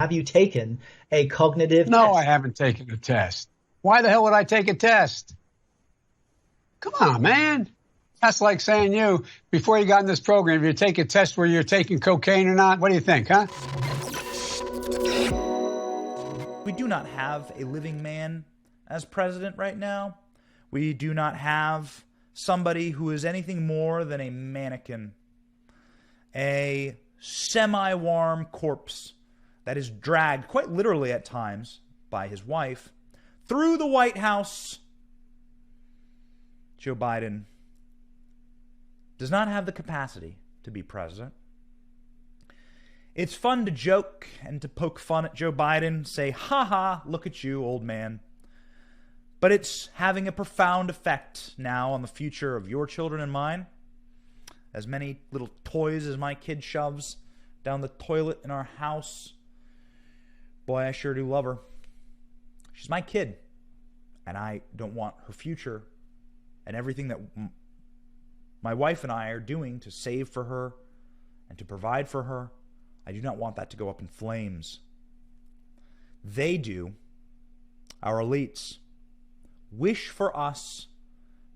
Have you taken a cognitive No, test? I haven't taken a test. Why the hell would I take a test? Come on, man. That's like saying before you got in this program, if you take a test where you're taking cocaine or not, what do you think, huh? We do not have a living man as president right now. We do not have somebody who is anything more than a mannequin, a semi-warm corpse that is dragged, quite literally at times, by his wife through the White House. Joe Biden does not have the capacity to be president. It's fun to joke and to poke fun at Joe Biden, say, ha ha, look at you, old man. But it's having a profound effect now on the future of your children and mine. As many little toys as my kid shoves down the toilet in our house. Boy, I sure do love her. She's my kid. And I don't want her future and everything that my wife and I are doing to save for her and to provide for her. I do not want that to go up in flames. They do, our elites, wish for us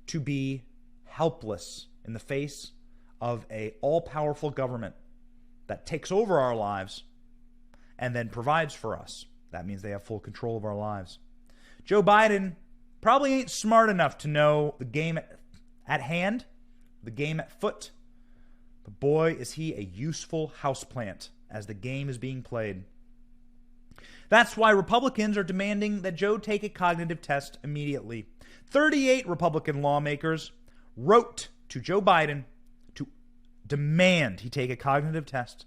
to be helpless in the face of a all-powerful government that takes over our lives and then provides for us. That means they have full control of our lives. Joe Biden probably ain't smart enough to know the game at hand, the game at foot. But boy, is he a useful houseplant as the game is being played. That's why Republicans are demanding that Joe take a cognitive test immediately. 38 Republican lawmakers wrote to Joe Biden to demand he take a cognitive test.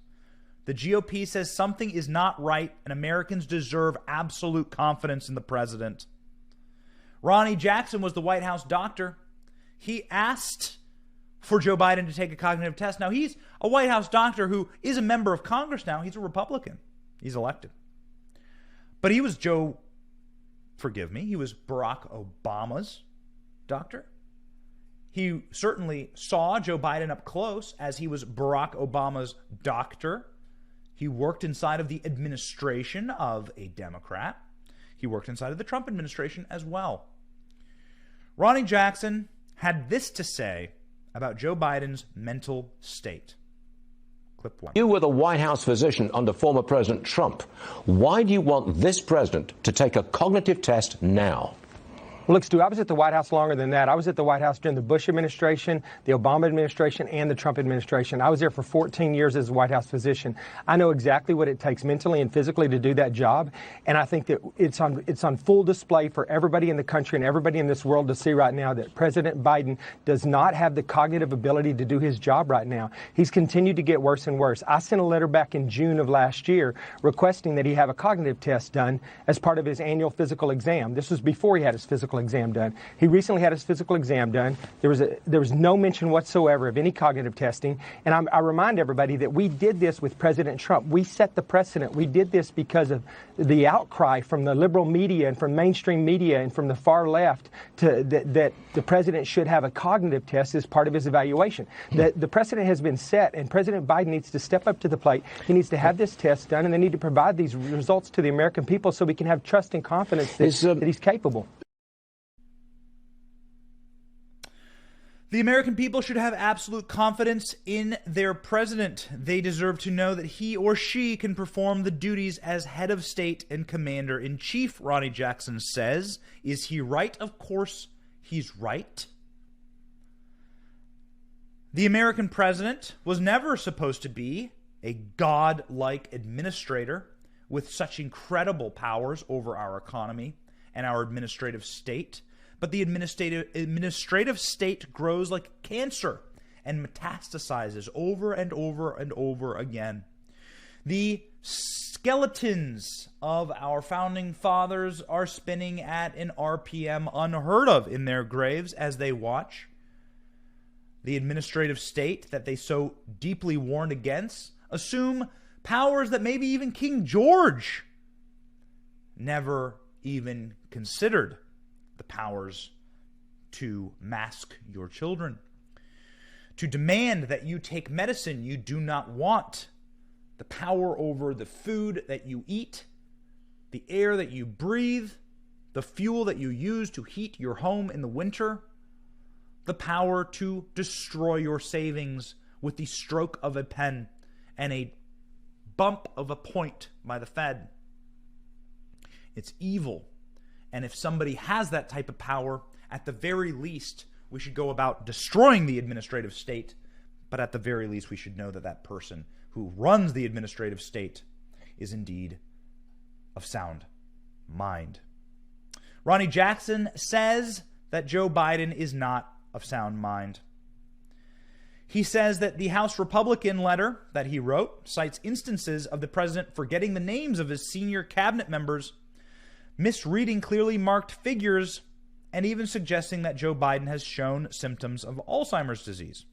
The GOP says something is not right and Americans deserve absolute confidence in the president. Ronnie Jackson was the White House doctor. He asked for Joe Biden to take a cognitive test. Now, he's a White House doctor who is a member of Congress now. He's a Republican. He's elected. But he was he was Barack Obama's doctor. He certainly saw Joe Biden up close as he was Barack Obama's doctor. He worked inside of the administration of a Democrat. He worked inside of the Trump administration as well. Ronnie Jackson had this to say about Joe Biden's mental state. Clip one. You were the White House physician under former President Trump. Why do you want this president to take a cognitive test now? Well, look, Stu, I was at the White House longer than that. I was at the White House during the Bush administration, the Obama administration, and the Trump administration. I was there for 14 years as a White House physician. I know exactly what it takes mentally and physically to do that job. And I think that it's on full display for everybody in the country and everybody in this world to see right now that President Biden does not have the cognitive ability to do his job right now. He's continued to get worse and worse. I sent a letter back in June of last year requesting that he have a cognitive test done as part of his annual physical exam. This was before he had his physical exam done. He recently had his physical exam done. There was no mention whatsoever of any cognitive testing. And I remind everybody that we did this with President Trump. We set the precedent. We did this because of the outcry from the liberal media and from mainstream media and from the far left that the president should have a cognitive test as part of his evaluation. The precedent has been set, and President Biden needs to step up to the plate. He needs to have this test done, and they need to provide these results to the American people so we can have trust and confidence that he's capable. The American people should have absolute confidence in their president. They deserve to know that he or she can perform the duties as head of state and commander-in-chief, Ronnie Jackson says. Is he right? Of course he's right. The American president was never supposed to be a god-like administrator with such incredible powers over our economy and our administrative state. But the administrative state grows like cancer and metastasizes over and over and over again. The skeletons of our founding fathers are spinning at an RPM unheard of in their graves as they watch the administrative state that they so deeply warned against assume powers that maybe even King George never even considered. The powers to mask your children, to demand that you take medicine you do not want, the power over the food that you eat, the air that you breathe, the fuel that you use to heat your home in the winter, the power to destroy your savings with the stroke of a pen and a bump of a point by the Fed. It's evil. And if somebody has that type of power, at the very least, we should go about destroying the administrative state. But at the very least, we should know that that person who runs the administrative state is indeed of sound mind. Ronnie Jackson says that Joe Biden is not of sound mind. He says that the House Republican letter that he wrote cites instances of the president forgetting the names of his senior cabinet members, misreading clearly marked figures, and even suggesting that Joe Biden has shown symptoms of Alzheimer's disease.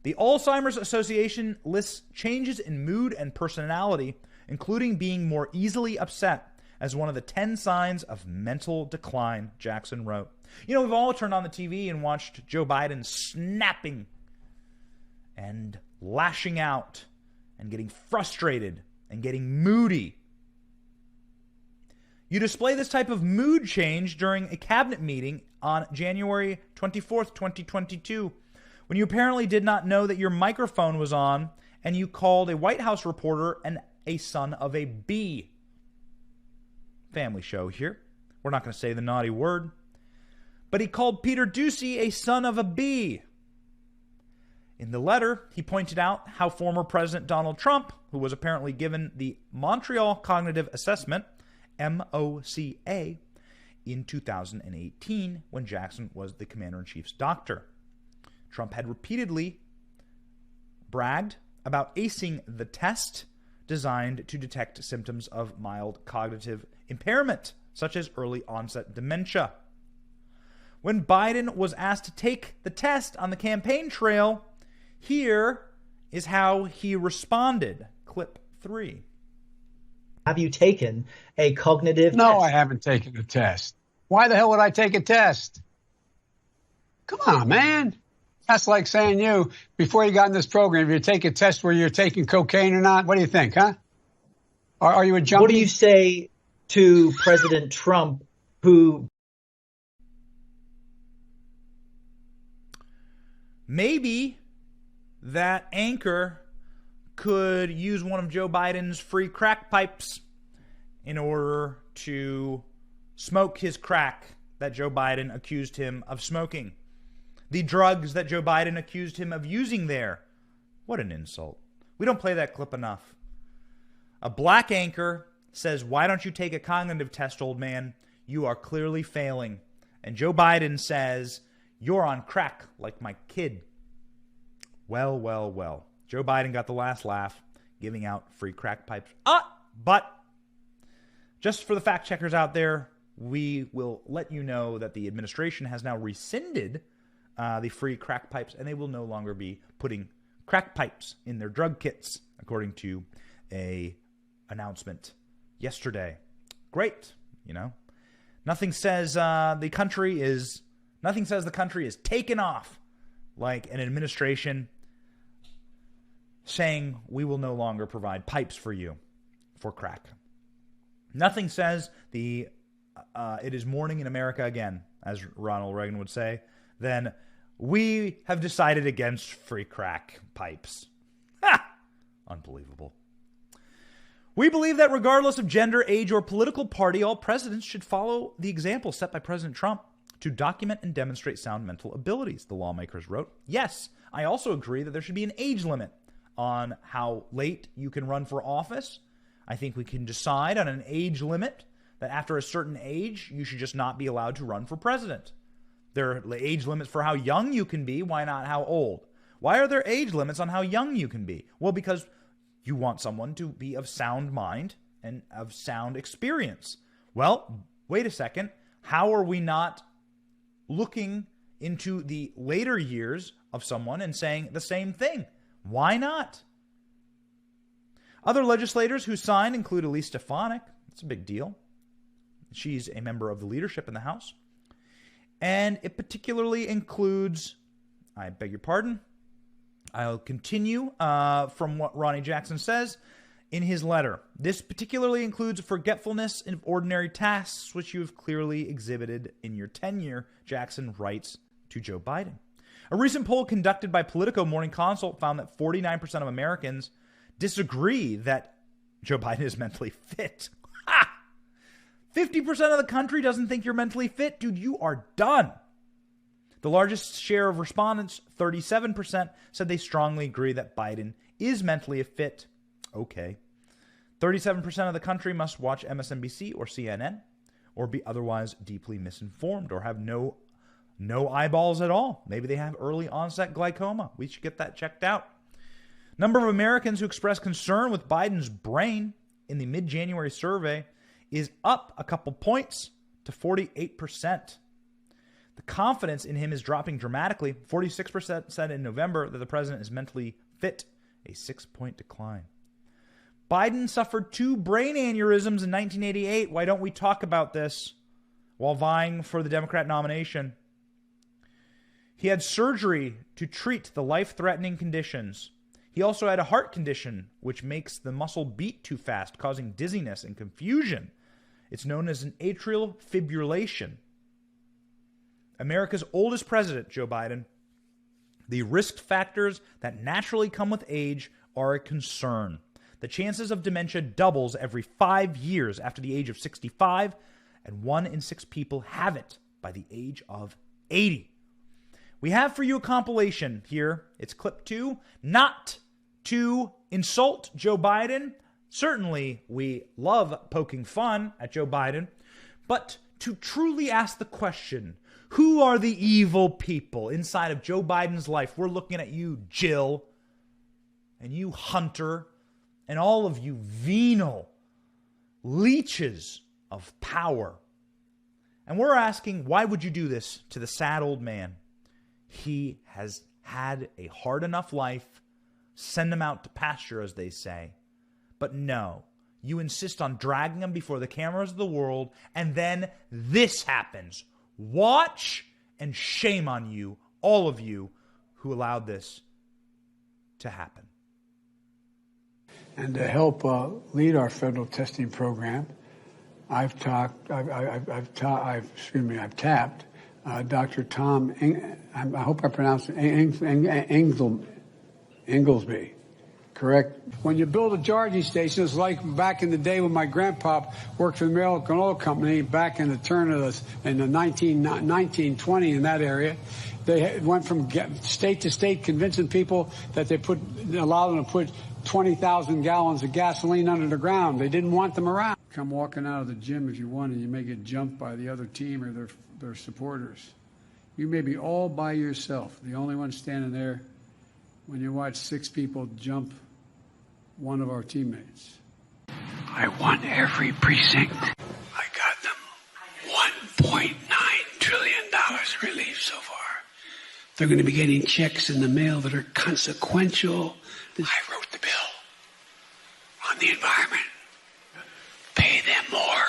The Alzheimer's Association lists changes in mood and personality, including being more easily upset, as one of the 10 signs of mental decline, Jackson wrote. You know, we've all turned on the TV and watched Joe Biden snapping and lashing out and getting frustrated and getting moody. You display this type of mood change during a cabinet meeting on January 24th, 2022, when you apparently did not know that your microphone was on and you called a White House reporter a son of a bee. Family show here. We're not going to say the naughty word. But he called Peter Doocy a son of a bee. In the letter, he pointed out how former President Donald Trump, who was apparently given the Montreal Cognitive Assessment, MOCA, in 2018 when Jackson was the commander-in-chief's doctor. Trump had repeatedly bragged about acing the test designed to detect symptoms of mild cognitive impairment, such as early onset dementia. When Biden was asked to take the test on the campaign trail, here is how he responded. Clip 3. Have you taken a cognitive No, test? I haven't taken a test. Why the hell would I take a test? Come on, man. That's like saying you, before you got in this program, if you take a test where you're taking cocaine or not, what do you think, huh? Are you a junkie? What do you say to President Trump, who... Maybe that anchor could use one of Joe Biden's free crack pipes in order to smoke his crack that Joe Biden accused him of smoking. The drugs that Joe Biden accused him of using there. What an insult. We don't play that clip enough. A black anchor says, "Why don't you take a cognitive test, old man? You are clearly failing." And Joe Biden says, "You're on crack like my kid." Well, well, well. Joe Biden got the last laugh, giving out free crack pipes. But just for the fact checkers out there, we will let you know that the administration has now rescinded the free crack pipes, and they will no longer be putting crack pipes in their drug kits, according to a announcement yesterday. Great, you know. Nothing says the country is taken off like an administration saying we will no longer provide pipes for you for crack. Nothing says it is morning in America again, as Ronald Reagan would say, then we have decided against free crack pipes. Ha! Unbelievable. We believe that regardless of gender, age, or political party, all presidents should follow the example set by President Trump to document and demonstrate sound mental abilities, the lawmakers wrote. Yes, I also agree that there should be an age limit on how late you can run for office. I think we can decide on an age limit that after a certain age, you should just not be allowed to run for president. There are age limits for how young you can be. Why not how old? Why are there age limits on how young you can be? Well, because you want someone to be of sound mind and of sound experience. Well, wait a second. How are we not looking into the later years of someone and saying the same thing? Why not? Other legislators who signed include Elise Stefanik. It's a big deal. She's a member of the leadership in the House. And it particularly includes, I beg your pardon, I'll continue from what Ronnie Jackson says in his letter. This particularly includes forgetfulness of ordinary tasks, which you have clearly exhibited in your tenure, Jackson writes to Joe Biden. A recent poll conducted by Politico Morning Consult found that 49% of Americans disagree that Joe Biden is mentally fit. 50% of the country doesn't think you're mentally fit. Dude, you are done. The largest share of respondents, 37%, said they strongly agree that Biden is mentally fit. Okay. 37% of the country must watch MSNBC or CNN or be otherwise deeply misinformed or have no eyeballs at all. Maybe they have early onset glaucoma. We should get that checked out. Number of Americans who express concern with Biden's brain in the mid-January survey is up a couple points to 48%. The confidence in him is dropping dramatically. 46% said in November that the president is mentally fit, a 6-point decline. Biden suffered 2 brain aneurysms in 1988. Why don't we talk about this while vying for the Democrat nomination? He had surgery to treat the life-threatening conditions. He also had a heart condition, which makes the muscle beat too fast, causing dizziness and confusion. It's known as an atrial fibrillation. America's oldest president, Joe Biden. The risk factors that naturally come with age are a concern. The chances of dementia doubles every 5 years after the age of 65, and 1 in 6 people have it by the age of 80. We have for you a compilation here. It's clip 2. Not to insult Joe Biden. Certainly, we love poking fun at Joe Biden, but to truly ask the question, who are the evil people inside of Joe Biden's life? We're looking at you, Jill, and you, Hunter, and all of you venal leeches of power. And we're asking, why would you do this to the sad old man? He has had a hard enough life. Send him out to pasture, as they say. But no, you insist on dragging him before the cameras of the world, and then this happens. Watch, and shame on you, all of you who allowed this to happen. And to help lead our federal testing program, I've tapped Dr. Tom, I hope I pronounced it, Inglesby, correct? When you build a charging station, it's like back in the day when my grandpa worked for the American Oil Company back in the turn of in the 1920 in that area. They went from state to state convincing people that allowed them to put 20,000 gallons of gasoline under the ground. They didn't want them around. Come walking out of the gym if you want, and you may get jumped by the other team or their supporters. You may be all by yourself, the only one standing there when you watch 6 people jump one of our teammates. I won every precinct. I got them $1.9 trillion relief so far. They're going to be getting checks in the mail that are consequential. I wrote the bill on the environment. Pay them more.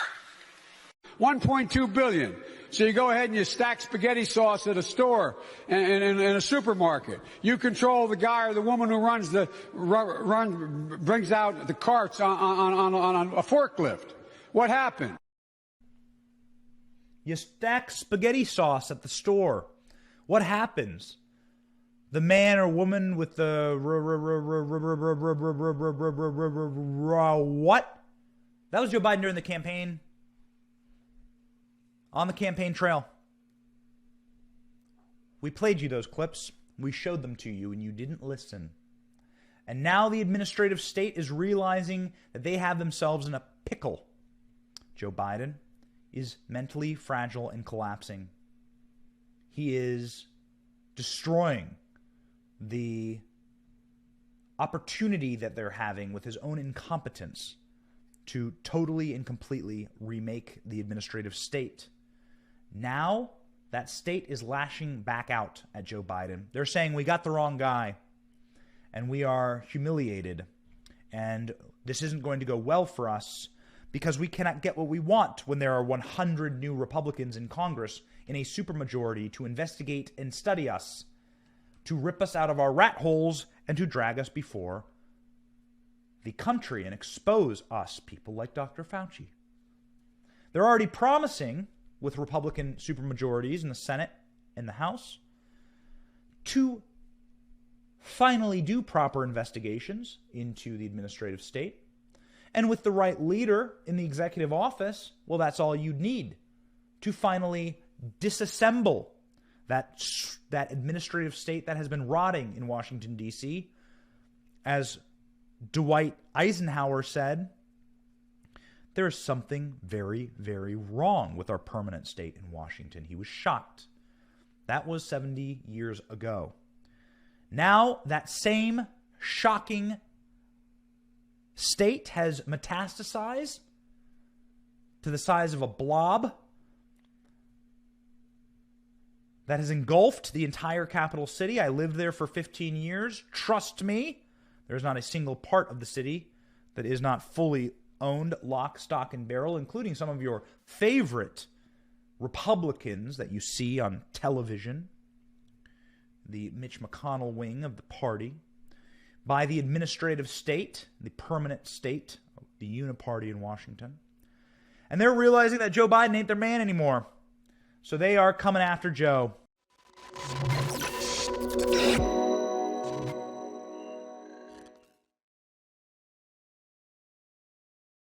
$1.2 billion. So you go ahead and you stack spaghetti sauce at a store and in a supermarket. You control the guy or the woman who brings out the carts on a forklift. What happened? You stack spaghetti sauce at the store. What happens? The man or woman with the what? That was Joe Biden during the campaign. On the campaign trail. We played you those clips. We showed them to you, and you didn't listen. And now the administrative state is realizing that they have themselves in a pickle. Joe Biden is mentally fragile and collapsing. He is destroying the opportunity that they're having with his own incompetence to totally and completely remake the administrative state. Now, that state is lashing back out at Joe Biden. They're saying, we got the wrong guy, and we are humiliated, and this isn't going to go well for us because we cannot get what we want when there are 100 new Republicans in Congress in a supermajority to investigate and study us. to rip us out of our rat holes and to drag us before the country and expose us, people like Dr. Fauci. They're already promising, with Republican supermajorities in the Senate and the House, to finally do proper investigations into the administrative state. And with the right leader in the executive office, well, that's all you'd need to finally disassemble that administrative state that has been rotting in Washington, D.C. As Dwight Eisenhower said, there is something very, very wrong with our permanent state in Washington. He was shocked. That was 70 years ago. Now, that same shocking state has metastasized to the size of a blob that has engulfed the entire capital city. I lived there for 15 years. Trust me, there's not a single part of the city that is not fully owned, lock, stock, and barrel, including some of your favorite Republicans that you see on television, the Mitch McConnell wing of the party, by the administrative state, the permanent state, the uniparty in Washington. And they're realizing that Joe Biden ain't their man anymore. So they are coming after Joe.